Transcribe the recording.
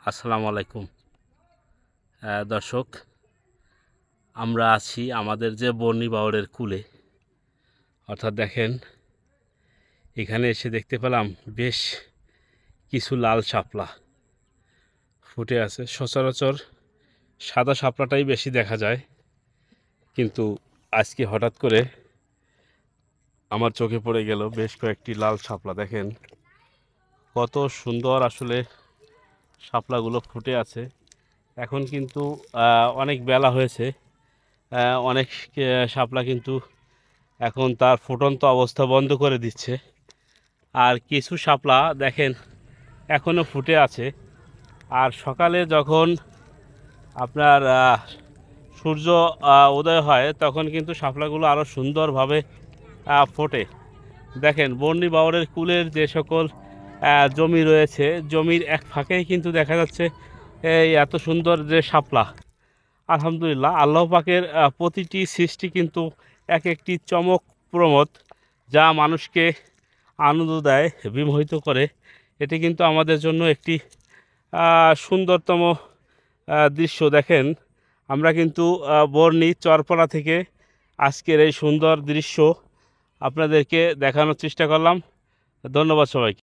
আসসালামু আলাইকুম দর্শক, আমরা আছি আমাদের যে বর্ণি বাওড়ের কূলে। অর্থাৎ দেখেন, এখানে এসে দেখতে পেলাম বেশ কিছু লাল শাপলা ফুটে আছে। সচরাচর সাদা শাপলাটাই বেশি দেখা যায়, কিন্তু আজকে হঠাৎ করে আমার চোখে পড়ে গেল বেশ কয়েকটি লাল শাপলা। দেখেন কত সুন্দর আসলে শাপলাগুলো ফুটে আছে। এখন কিন্তু অনেক বেলা হয়েছে, অনেক শাপলা কিন্তু এখন তার ফুটন্ত অবস্থা বন্ধ করে দিচ্ছে। আর কিছু শাপলা দেখেন এখনও ফুটে আছে। আর সকালে যখন আপনার সূর্য উদয় হয় তখন কিন্তু শাপলাগুলো আরও সুন্দরভাবে ফোটে। দেখেন বর্ণি বাওড়ের কূলের যে সকল জমি রয়েছে, জমির এক ফাঁকেই কিন্তু দেখা যাচ্ছে এই এত সুন্দর যে শাপলা। আলহামদুলিল্লাহ, আল্লাহ পাকের প্রতিটি সৃষ্টি কিন্তু এক একটি চমকপ্রমোদ, যা মানুষকে আনন্দ দেয়, বিমোহিত করে। এটি কিন্তু আমাদের জন্য একটি সুন্দরতম দৃশ্য। দেখেন, আমরা কিন্তু বর্ণি চরপাড়া থেকে আজকের এই সুন্দর দৃশ্য আপনাদেরকে দেখানোর চেষ্টা করলাম। ধন্যবাদ সবাইকে।